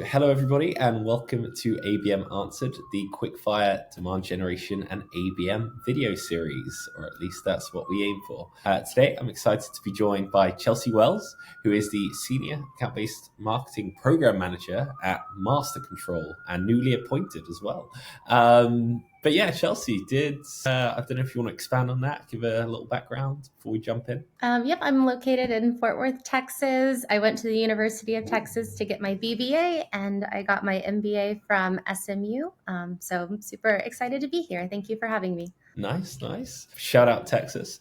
hello everybody, and welcome to ABM Answered, the quickfire demand generation and ABM video series, or at least that's what we aim for. Today, I'm excited to be joined by Chelsea Wells, who is the Senior Account-Based Marketing Program Manager at MasterControl, and newly appointed as well. But yeah, Chelsea, I don't know if you want to expand on that, give a little background before we jump in. Yep, I'm located in Fort Worth, Texas. I went to the University of Texas to get my BBA, and I got my MBA from SMU. So I'm super excited to be here. Thank you for having me. Nice. Shout out Texas.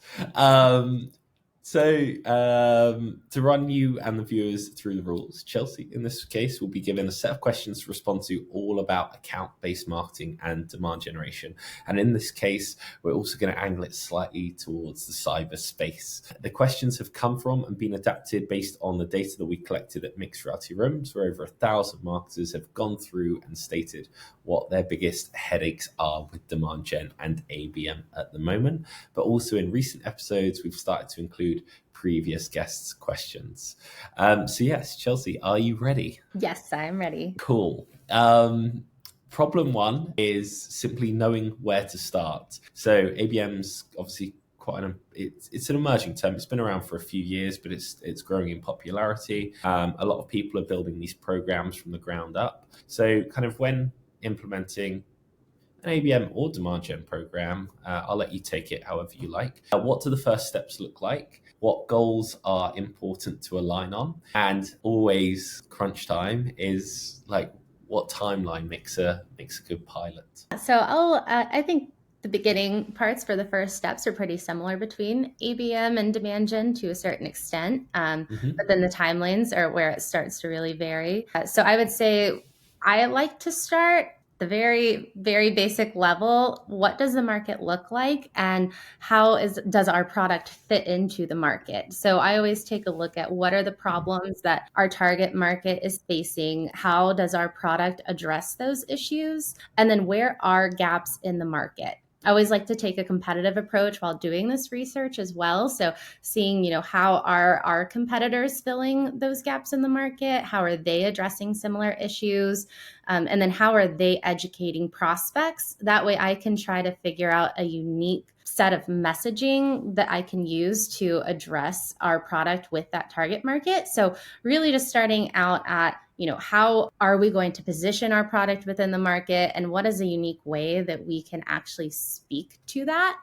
To run you and the viewers through the rules, Chelsea, in this case, will be given a set of questions to respond to all about account-based marketing and demand generation. And in this case, we're also going to angle it slightly towards the cyberspace. The questions have come from and been adapted based on the data that we collected at Mixed Reality Rooms, where over 1,000 marketers have gone through and stated what their biggest headaches are with demand gen and ABM at the moment. But also in recent episodes, we've started to include previous guests' questions. So yes, Chelsea, are you ready? Yes, I'm ready. Cool. Problem one is simply knowing where to start. So ABM's obviously it's an emerging term. It's been around for a few years, but it's growing in popularity. A lot of people are building these programs from the ground up. So kind of when implementing an ABM or demand gen program, I'll let you take it however you like. What do the first steps look like? What goals are important to align on? And always crunch time is like, what timeline makes a good pilot? So I think the beginning parts for the first steps are pretty similar between ABM and demand gen to a certain extent. But then the timelines are where it starts to really vary. So I would say I like to start the very, very basic level. What does the market look like, and how does our product fit into the market? So I always take a look at what are the problems that our target market is facing, how does our product address those issues, and then where are gaps in the market. I always like to take a competitive approach while doing this research as well. So seeing, how are our competitors filling those gaps in the market? How are they addressing similar issues? And then how are they educating prospects? That way I can try to figure out a unique set of messaging that I can use to address our product with that target market. So really just starting out at, how are we going to position our product within the market, and what is a unique way that we can actually speak to that?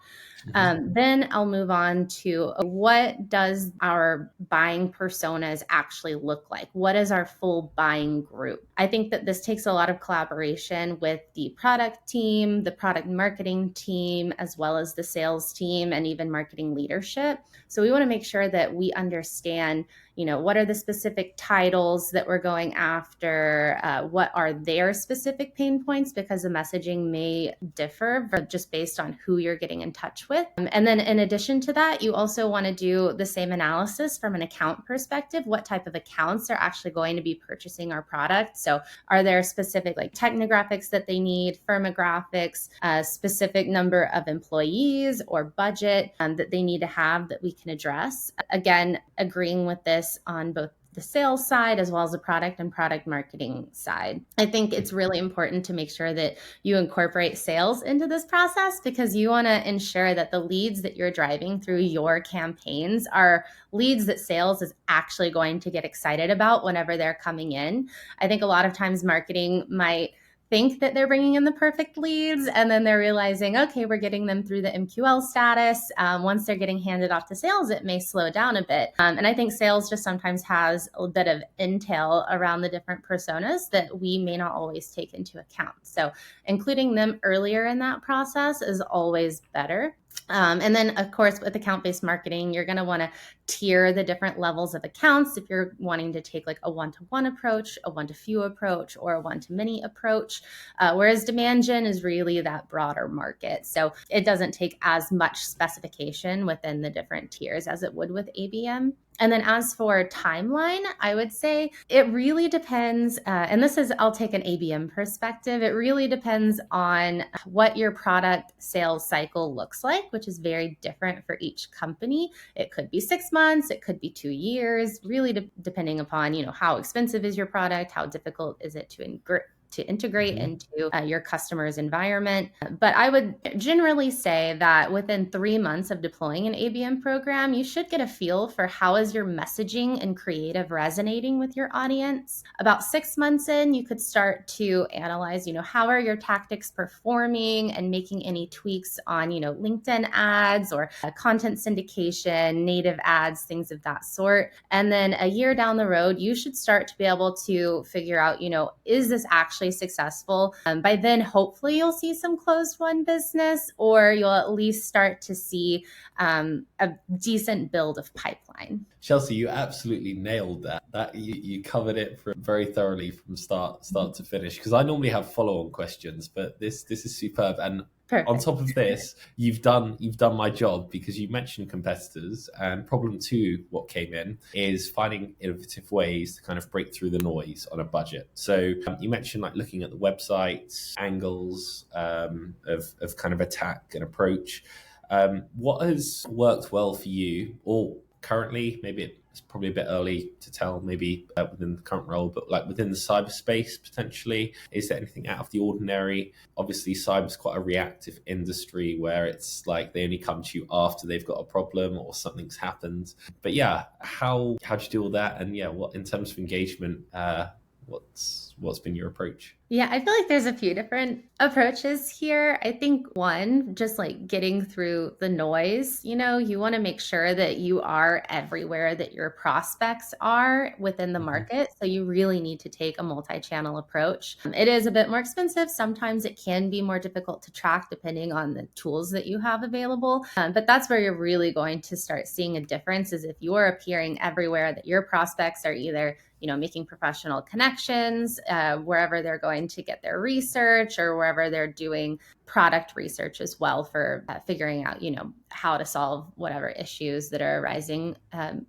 Then I'll move on to what does our buying personas actually look like? What is our full buying group? I think that this takes a lot of collaboration with the product team, the product marketing team, as well as the sales team and even marketing leadership. So we want to make sure that we understand, what are the specific titles that we're going after? What are their specific pain points? Because the messaging may differ just based on who you're getting in touch with. And then in addition to that, you also want to do the same analysis from an account perspective. What type of accounts are actually going to be purchasing our product? So are there specific technographics that they need, firmographics, a specific number of employees or budget that they need to have that we can address? Again, agreeing with this on both the sales side as well as the product and product marketing side. I think it's really important to make sure that you incorporate sales into this process, because you want to ensure that the leads that you're driving through your campaigns are leads that sales is actually going to get excited about whenever they're coming in. I think a lot of times marketing might think that they're bringing in the perfect leads, and then they're realizing, okay, we're getting them through the MQL status. Once they're getting handed off to sales, it may slow down a bit. And I think sales just sometimes has a bit of intel around the different personas that we may not always take into account. So including them earlier in that process is always better. And then, of course, with account-based marketing, you're going to want to tier the different levels of accounts if you're wanting to take a one-to-one approach, a one-to-few approach, or a one-to-many approach, whereas demand gen is really that broader market. So it doesn't take as much specification within the different tiers as it would with ABM. And then as for timeline, I would say it really depends. And this is, I'll take an ABM perspective. It really depends on what your product sales cycle looks like, which is very different for each company. It could be 6 months, it could be 2 years, really depending upon, how expensive is your product, how difficult is it to integrate into your customer's environment. But I would generally say that within 3 months of deploying an ABM program, you should get a feel for how is your messaging and creative resonating with your audience. About 6 months in, you could start to analyze, how are your tactics performing, and making any tweaks on, LinkedIn ads or content syndication, native ads, things of that sort. And then a year down the road, you should start to be able to figure out, is this actually successful? By then, hopefully you'll see some closed won business, or you'll at least start to see a decent build of pipeline. Chelsea, you absolutely nailed that. You covered it very thoroughly from start to finish. Because I normally have follow-on questions, but this is superb. And perfect. On top of this, you've done my job, because you mentioned competitors, and problem 2, what came in, is finding innovative ways to kind of break through the noise on a budget. So you mentioned like looking at the websites, angles of kind of attack and approach. What has worked well for you, or currently, maybe it's probably a bit early to tell, maybe within the current role, but like within the cyberspace potentially, is there anything out of the ordinary? Obviously, cyber's quite a reactive industry where it's like they only come to you after they've got a problem or something's happened. But yeah, how'd you deal with that? And yeah, what in terms of engagement, what's been your approach? Yeah, I feel like there's a few different approaches here. I think one, just like getting through the noise, you want to make sure that you are everywhere that your prospects are within the market. So you really need to take a multi-channel approach. It is a bit more expensive. Sometimes it can be more difficult to track depending on the tools that you have available. But that's where you're really going to start seeing a difference, is if you're appearing everywhere that your prospects are either making professional connections, wherever they're going to get their research, or wherever they're doing product research as well for figuring out, how to solve whatever issues that are arising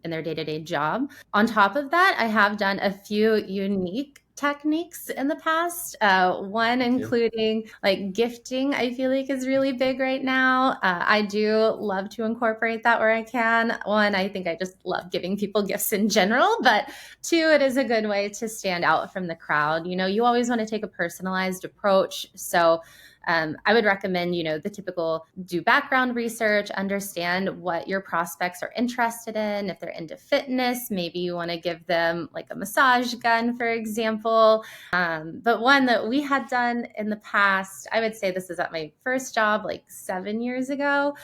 in their day-to-day job. On top of that, I have done a few unique techniques in the past. One including like gifting, I feel like is really big right now. I do love to incorporate that where I can. One, I think I just love giving people gifts in general, but 2, it is a good way to stand out from the crowd. You always want to take a personalized approach. So I would recommend, the typical do background research, understand what your prospects are interested in. If they're into fitness, maybe you want to give them like a massage gun, for example. But one that we had done in the past, I would say this is at my first job like 7 years ago.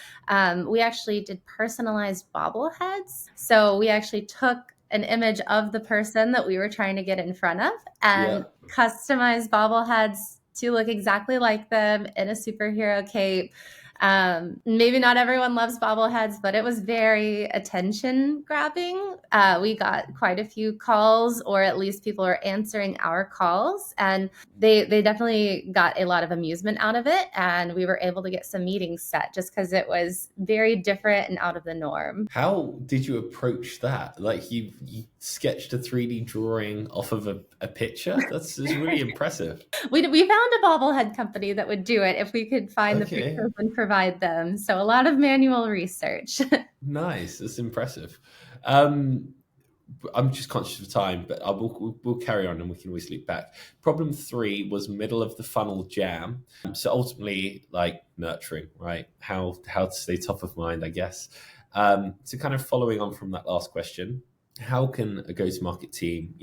We actually did personalized bobbleheads. So we actually took an image of the person that we were trying to get in front of and customized bobbleheads to look exactly like them in a superhero cape. Maybe not everyone loves bobbleheads, but it was very attention grabbing. We got quite a few calls, or at least people are answering our calls, and they definitely got a lot of amusement out of it. And we were able to get some meetings set just because it was very different and out of the norm. How did you approach that? Like you sketched a 3D drawing off of a picture? That's really impressive. We found a bobblehead company that would do it if we could find the pictures and provide them. So a lot of manual research. Nice. That's impressive. I'm just conscious of time, but we'll carry on and we can always loop back. Problem 3 was middle of the funnel jam. So ultimately, like nurturing, right? How to stay top of mind, I guess. So kind of following on from that last question, how can a go-to-market team,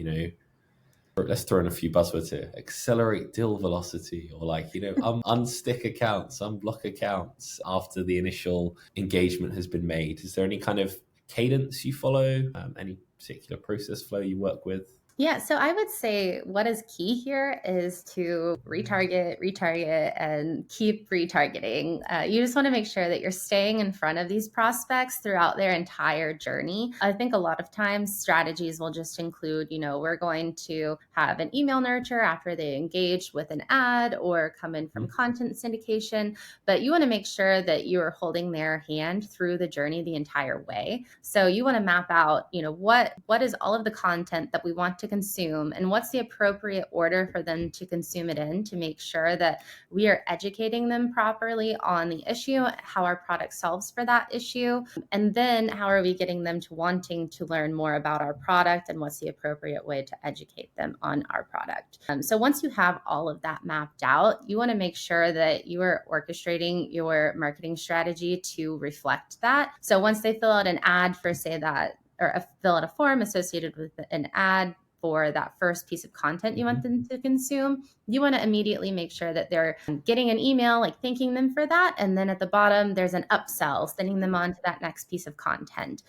let's throw in a few buzzwords here, accelerate deal velocity, or like, unstick accounts, unblock accounts after the initial engagement has been made? Is there any kind of cadence you follow? Any particular process flow you work with? Yeah, so I would say what is key here is to retarget, and keep retargeting. You just want to make sure that you're staying in front of these prospects throughout their entire journey. I think a lot of times strategies will just include, we're going to have an email nurture after they engage with an ad or come in from content syndication, but you want to make sure that you are holding their hand through the journey the entire way. So you want to map out, what is all of the content that we want to consume and what's the appropriate order for them to consume it in, to make sure that we are educating them properly on the issue, how our product solves for that issue, and then how are we getting them to wanting to learn more about our product and what's the appropriate way to educate them on our product. So once you have all of that mapped out, you want to make sure that you are orchestrating your marketing strategy to reflect that. So once they fill out an ad for, say, that, or fill out a form associated with an ad for that first piece of content you want them to consume, you want to immediately make sure that they're getting an email like thanking them for that. And then at the bottom, there's an upsell, sending them on to that next piece of content.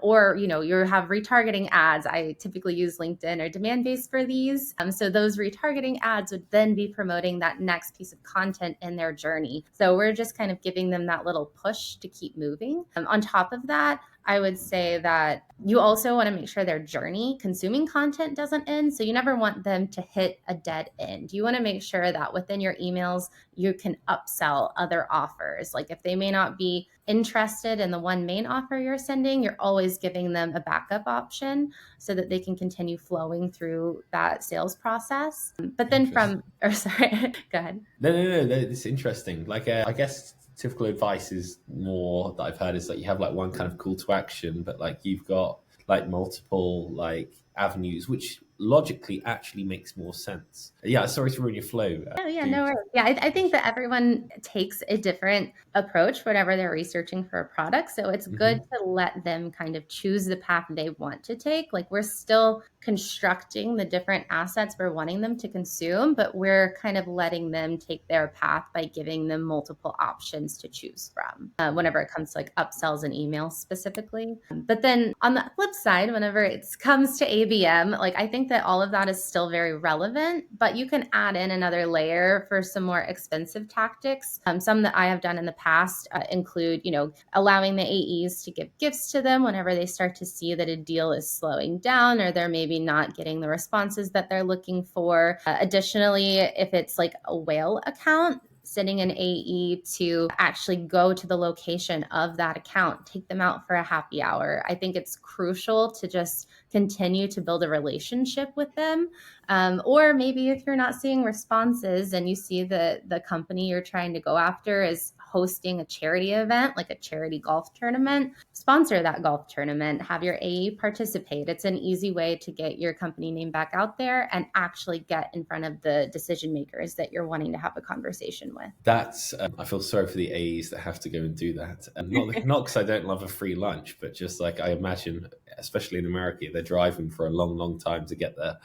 Or, you have retargeting ads. I typically use LinkedIn or Demandbase for these. So those retargeting ads would then be promoting that next piece of content in their journey. So we're just kind of giving them that little push to keep moving. On top of that, I would say that you also want to make sure their journey consuming content doesn't end. So you never want them to hit a dead end. You want to make sure that within your emails, you can upsell other offers. Like if they may not be interested in the one main offer you're sending, you're always giving them a backup option so that they can continue flowing through that sales process. But then sorry, go ahead. No, it's interesting. Like, I guess typical advice is more that I've heard is that you have like one kind of call to action, but like you've got like multiple like avenues, which logically actually makes more sense. Yeah, sorry to ruin your flow. Oh, yeah, no worries. Yeah, I think that everyone takes a different approach whenever they're researching for a product. So it's good to let them kind of choose the path they want to take. Like we're still constructing the different assets we're wanting them to consume, but we're kind of letting them take their path by giving them multiple options to choose from whenever it comes to like upsells and emails specifically. But then on the flip side, whenever it comes to ABM, like I think that all of that is still very relevant, but you can add in another layer for some more expensive tactics. Some that I have done in the past include, allowing the AEs to give gifts to them whenever they start to see that a deal is slowing down or they're maybe not getting the responses that they're looking for. Additionally, if it's like a whale account, sending an AE to actually go to the location of that account, take them out for a happy hour. I think it's crucial to just continue to build a relationship with them. Or maybe if you're not seeing responses and you see the company you're trying to go after is hosting a charity event, like a charity golf tournament, sponsor that golf tournament, have your AE participate. It's an easy way to get your company name back out there and actually get in front of the decision makers that you're wanting to have a conversation with. That's I feel sorry for the AEs that have to go and do that. And not because I don't love a free lunch, but just like I imagine, especially in America, they're driving for a long time to get there.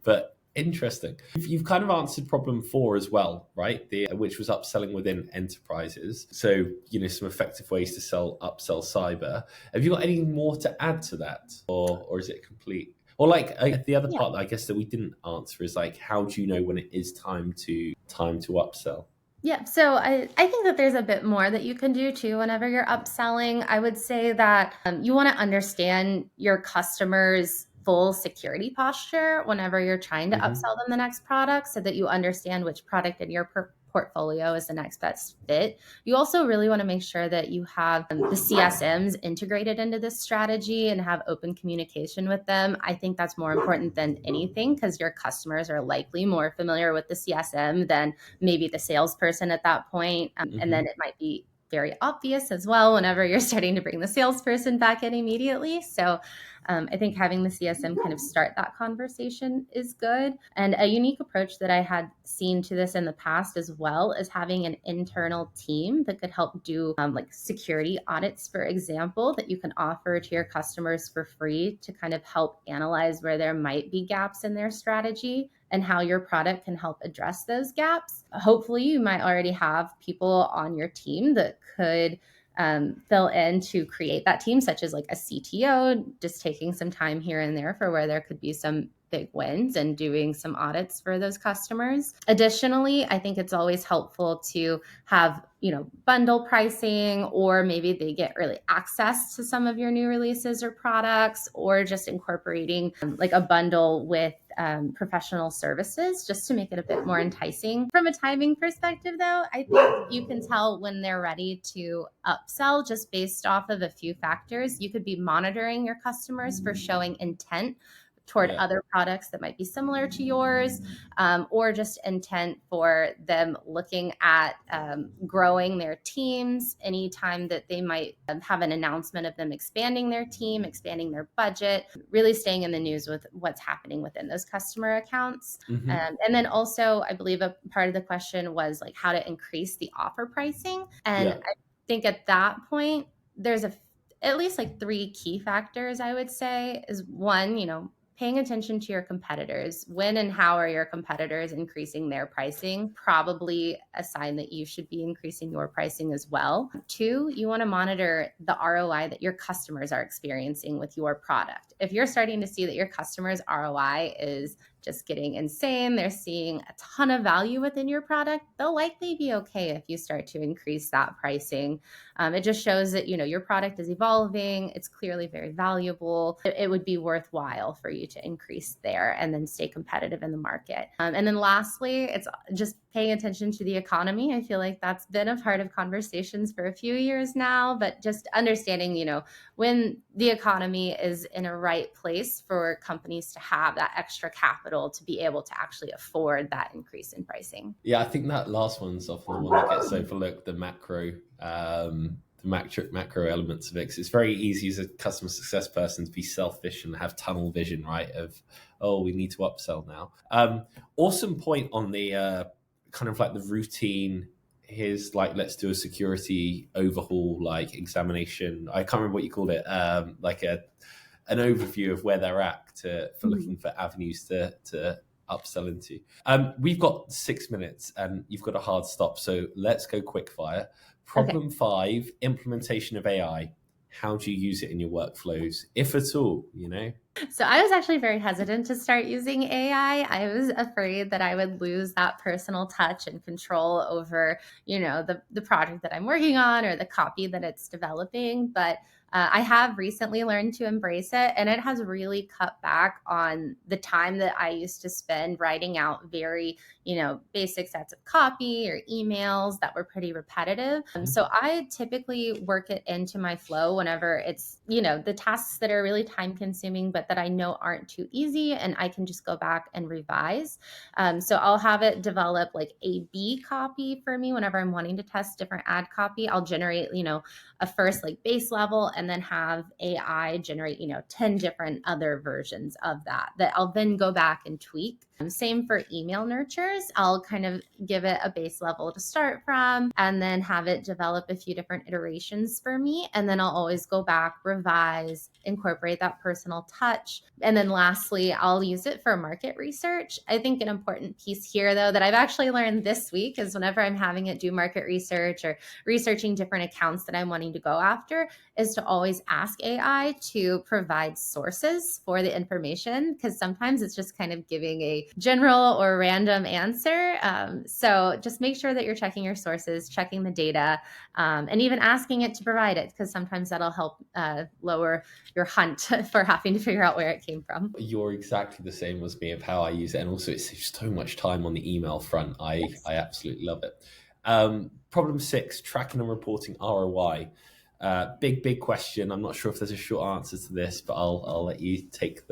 But interesting. You've kind of answered problem 4 as well, right? Which was upselling within enterprises. So, some effective ways to upsell cyber. Have you got any more to add to that? Or is it complete? Or like the other part that I guess that we didn't answer is like, how do you know when it is time to upsell? Yeah, so I think that there's a bit more that you can do too whenever you're upselling. I would say that you want to understand your customer's full security posture whenever you're trying to upsell them the next product so that you understand which product in your portfolio is the next best fit. You also really want to make sure that you have the CSMs integrated into this strategy and have open communication with them. I think that's more important than anything because your customers are likely more familiar with the CSM than maybe the salesperson at that point. And then it might be very obvious as well whenever you're starting to bring the salesperson back in immediately. So I think having the CSM kind of start that conversation is good. And a unique approach that I had seen to this in the past as well is having an internal team that could help do like security audits, for example, that you can offer to your customers for free to kind of help analyze where there might be gaps in their strategy and how your product can help address those gaps. Hopefully, you might already have people on your team that could fill in to create that team, such as like a CTO, just taking some time here and there for where there could be some big wins and doing some audits for those customers. Additionally, I think it's always helpful to have, bundle pricing, or maybe they get early access to some of your new releases or products, or just incorporating like a bundle with professional services just to make it a bit more enticing. From a timing perspective, though, I think you can tell when they're ready to upsell just based off of a few factors. You could be monitoring your customers for showing intent toward other products that might be similar to yours, or just intent for them looking at growing their teams anytime that they might have an announcement of them expanding their team, expanding their budget, really staying in the news with what's happening within those customer accounts. And then also, I believe a part of the question was like how to increase the offer pricing. And I think at that point, there's at least like 3 key factors I would say is one, paying attention to your competitors. When and how are your competitors increasing their pricing? Probably a sign that you should be increasing your pricing as well. 2, you want to monitor the ROI that your customers are experiencing with your product. If you're starting to see that your customers' ROI is just getting insane, they're seeing a ton of value within your product, they'll likely be okay if you start to increase that pricing. It just shows that, your product is evolving. It's clearly very valuable. It would be worthwhile for you to increase there and then stay competitive in the market. And then lastly, it's just paying attention to the economy. I feel like that's been a part of conversations for a few years now, but just understanding, when the economy is in a right place for companies to have that extra capital to be able to actually afford that increase in pricing. Yeah, I think that last one's often the one that gets overlooked, the macro elements of it. 'Cause it's very easy as a customer success person to be selfish and have tunnel vision, right? Of, we need to upsell now. Awesome point on the kind of like the routine. Here's like, let's do a security overhaul, like examination. I can't remember what you called it. Like an overview of where they're at for looking for avenues to upsell into. We've got 6 minutes and you've got a hard stop. So let's go quick fire. Problem 5, implementation of AI. How do you use it in your workflows, if at all, So I was actually very hesitant to start using AI. I was afraid that I would lose that personal touch and control over, the project that I'm working on or the copy that it's developing. But I have recently learned to embrace it, and it has really cut back on the time that I used to spend writing out very, basic sets of copy or emails that were pretty repetitive. So I typically work it into my flow whenever it's, the tasks that are really time consuming, but that I know aren't too easy and I can just go back and revise. So I'll have it develop like a B copy for me whenever I'm wanting to test different ad copy. I'll generate, a first like base level and then have AI generate, 10 different other versions of that I'll then go back and tweak. Same for email nurtures. I'll kind of give it a base level to start from and then have it develop a few different iterations for me. And then I'll always go back, revise, incorporate that personal touch. And then lastly, I'll use it for market research. I think an important piece here, though, that I've actually learned this week is whenever I'm having it do market research or researching different accounts that I'm wanting to go after, is to always ask AI to provide sources for the information, because sometimes it's just kind of giving a general or random answer. So just make sure that you're checking your sources, checking the data, and even asking it to provide it, because sometimes that'll help lower your hunt for having to figure out where it came from. You're exactly the same as me of how I use it. And also it saves so much time on the email front. I absolutely love it. Problem 6, tracking and reporting ROI. Big question. I'm not sure if there's a short answer to this, but I'll let you take.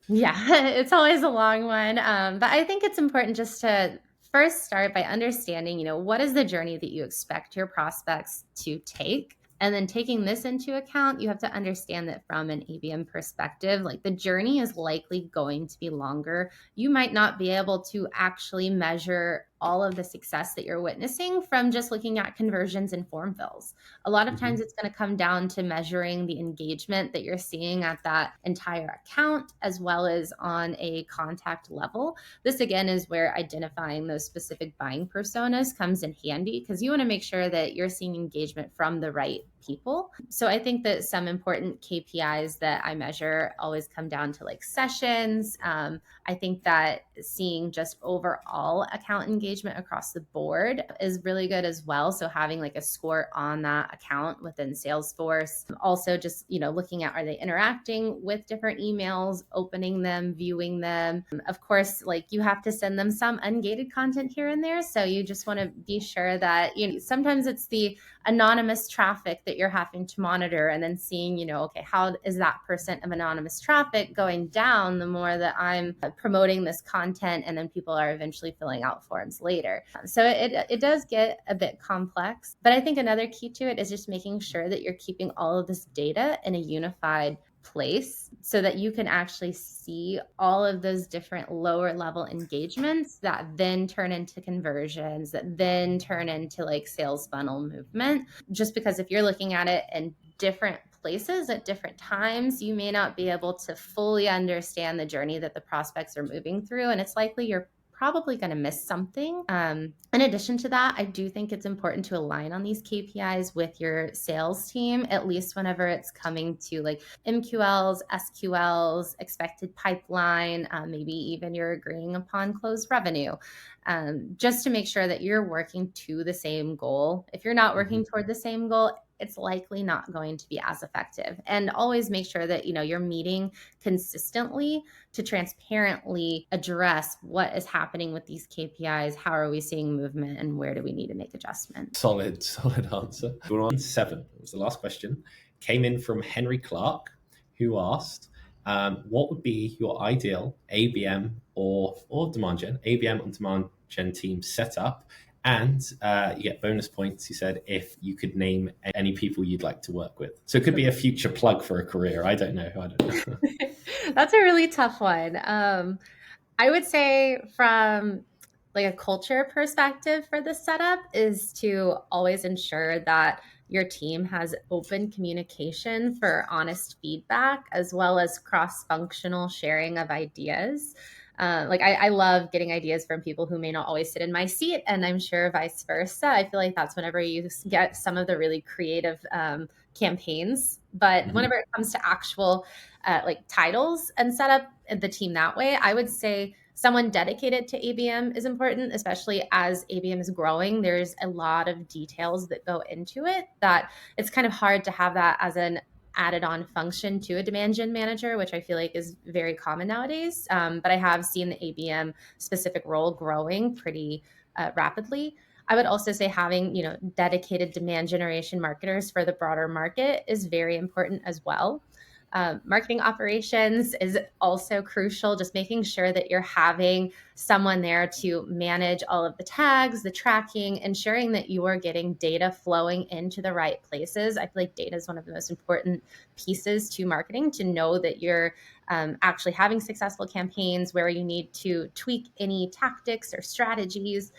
Yeah, it's always a long one. But I think it's important just to first start by understanding, what is the journey that you expect your prospects to take? And then taking this into account, you have to understand that from an ABM perspective, like the journey is likely going to be longer. You might not be able to actually measure all of the success that you're witnessing from just looking at conversions and form fills. A lot of times it's going to come down to measuring the engagement that you're seeing at that entire account, as well as on a contact level. This again is where identifying those specific buying personas comes in handy, because you want to make sure that you're seeing engagement from the right people. So I think that some important KPIs that I measure always come down to like sessions. I think that seeing just overall account engagement across the board is really good as well. So having like a score on that account within Salesforce. Also just, looking at, are they interacting with different emails, opening them, viewing them. Of course, like you have to send them some ungated content here and there. So you just want to be sure that, sometimes it's the anonymous traffic that you're having to monitor, and then seeing, okay, how is that percent of anonymous traffic going down the more that I'm promoting this content, and then people are eventually filling out forms later. So it does get a bit complex, but I think another key to it is just making sure that you're keeping all of this data in a unified place so that you can actually see all of those different lower level engagements that then turn into conversions, that then turn into like sales funnel movement. Just because if you're looking at it in different places at different times, you may not be able to fully understand the journey that the prospects are moving through, and it's likely you're probably going to miss something. In addition to that, I do think it's important to align on these KPIs with your sales team, at least whenever it's coming to like MQLs, SQLs, expected pipeline, maybe even you're agreeing upon closed revenue, just to make sure that you're working to the same goal. If you're not working toward the same goal, it's likely not going to be as effective. And always make sure that, you're meeting consistently to transparently address what is happening with these KPIs, how are we seeing movement, and where do we need to make adjustments. Solid answer. We're on 7. It was the last question. Came in from Henry Clark, who asked, what would be your ideal ABM or Demand Gen, ABM and Demand Gen team setup? And you get bonus points, he said, if you could name any people you'd like to work with. So it could be a future plug for a career. I don't know. That's a really tough one. I would say from like a culture perspective for this setup is to always ensure that your team has open communication for honest feedback, as well as cross-functional sharing of ideas. I love getting ideas from people who may not always sit in my seat, and I'm sure vice versa. I feel like that's whenever you get some of the really creative campaigns. But whenever it comes to actual like titles and set up the team that way, I would say someone dedicated to ABM is important, especially as ABM is growing. There's a lot of details that go into it that it's kind of hard to have that as an added on function to a demand gen manager, which I feel like is very common nowadays. But I have seen the ABM specific role growing pretty rapidly. I would also say having, dedicated demand generation marketers for the broader market is very important as well. Marketing operations is also crucial, just making sure that you're having someone there to manage all of the tags, the tracking, ensuring that you are getting data flowing into the right places. I feel like data is one of the most important pieces to marketing, to know that you're actually having successful campaigns, where you need to tweak any tactics or strategies.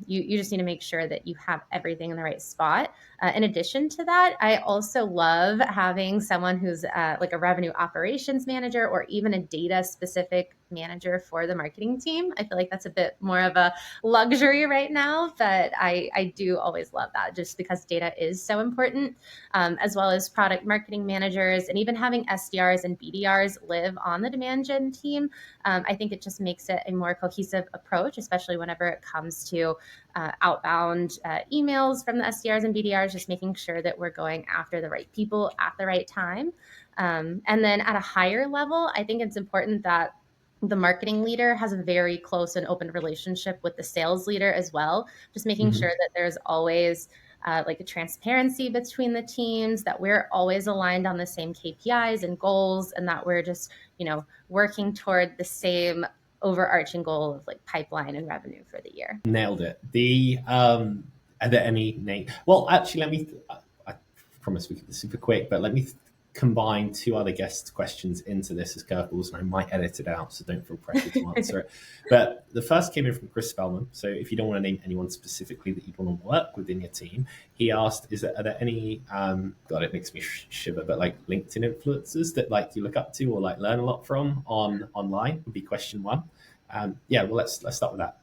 You just need to make sure that you have everything in the right spot. In addition to that, I also love having someone who's like a revenue operations manager, or even a data specific manager for the marketing team. I feel like that's a bit more of a luxury right now, but I do always love that, just because data is so important, as well as product marketing managers, and even having SDRs and BDRs live on the demand gen team. I think it just makes it a more cohesive approach, especially whenever it comes to outbound emails from the SDRs and BDRs, just making sure that we're going after the right people at the right time. And then at a higher level, I think it's important that the marketing leader has a very close and open relationship with the sales leader as well, just making sure that there's always like a transparency between the teams, that we're always aligned on the same KPIs and goals, and that we're just, working toward the same overarching goal of like pipeline and revenue for the year. Nailed it. Are there any name? Well, actually, I promise we keep this super quick, but let me combine two other guest questions into this as curveballs, and I might edit it out, so don't feel pressure to answer it. But the first came in from Chris Spellman. So if you don't want to name anyone specifically that you'd want to work within your team, he asked, are there any, God, it makes me shiver, but like LinkedIn influencers that like you look up to or like learn a lot from online would be question one. Yeah, well, let's start with that.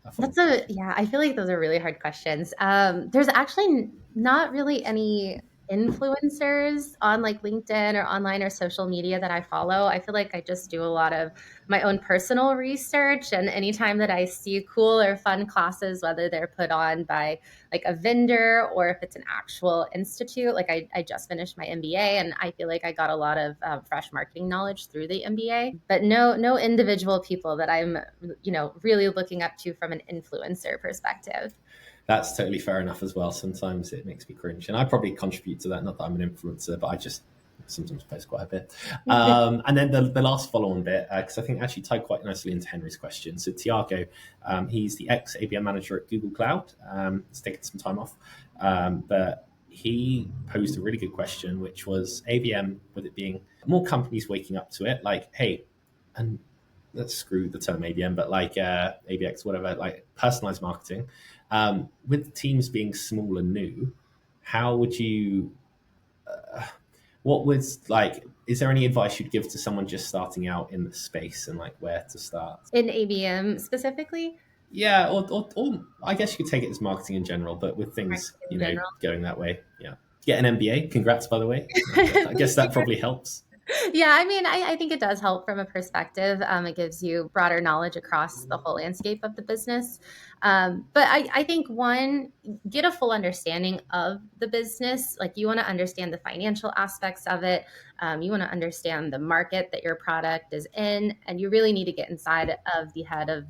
I feel like those are really hard questions. There's actually not really any influencers on like LinkedIn or online or social media that I follow. I feel like I just do a lot of my own personal research. And anytime that I see cool or fun classes, whether they're put on by like a vendor or if it's an actual institute, like I just finished my MBA and I feel like I got a lot of fresh marketing knowledge through the MBA, but no individual people that I'm, really looking up to from an influencer perspective. That's totally fair enough as well. Sometimes it makes me cringe, and I probably contribute to that. Not that I'm an influencer, but I just sometimes post quite a bit. And then the last follow-on bit, because I think actually tied quite nicely into Henry's question. So Tiago, he's the ex-ABM manager at Google Cloud. He's taken some time off, but he posed a really good question, which was ABM, with it being more companies waking up to it, like, hey, and let's screw the term ABM, but like ABX, whatever, like personalized marketing. With teams being small and new, how would you, what was like, is there any advice you'd give to someone just starting out in the space and like where to start? In ABM specifically? Yeah, or I guess you could take it as marketing in general, but with things, going that way. Yeah. Get an MBA. Congrats, by the way. I guess that probably helps. Yeah, I mean, I think it does help from a perspective. It gives you broader knowledge across the whole landscape of the business. But I think one, get a full understanding of the business. Like you want to understand the financial aspects of it. You want to understand the market that your product is in, and you really need to get inside of the head of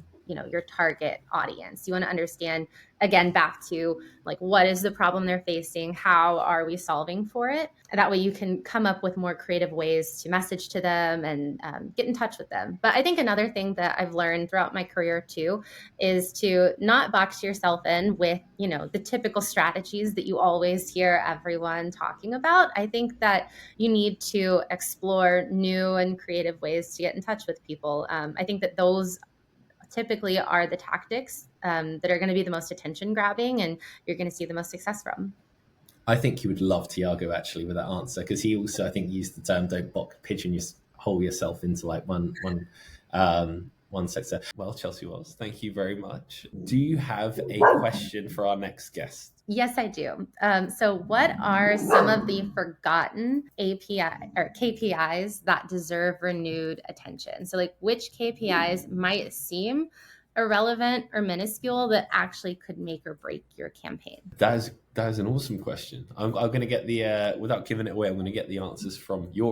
your target audience. You want to understand, again, back to like, what is the problem they're facing? How are we solving for it? And that way you can come up with more creative ways to message to them and get in touch with them. But I think another thing that I've learned throughout my career too is to not box yourself in with, the typical strategies that you always hear everyone talking about. I think that you need to explore new and creative ways to get in touch with people. I think that those typically are the tactics that are going to be the most attention grabbing and you're going to see the most success from. I think you would love Tiago actually with that answer, because he also, I think, used the term "don't pigeonhole yourself into like one sector." Well, Chelsea Wells, thank you very much. Do you have a question for our next guest? Yes, I do. So what are some of the forgotten API or KPIs that deserve renewed attention? So like which KPIs might seem irrelevant or minuscule that actually could make or break your campaign? That is an awesome question. I'm going to get the, without giving it away, I'm going to get the answers from you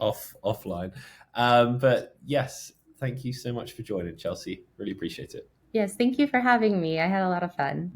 offline. But yes, thank you so much for joining, Chelsea. Really appreciate it. Yes, thank you for having me. I had a lot of fun.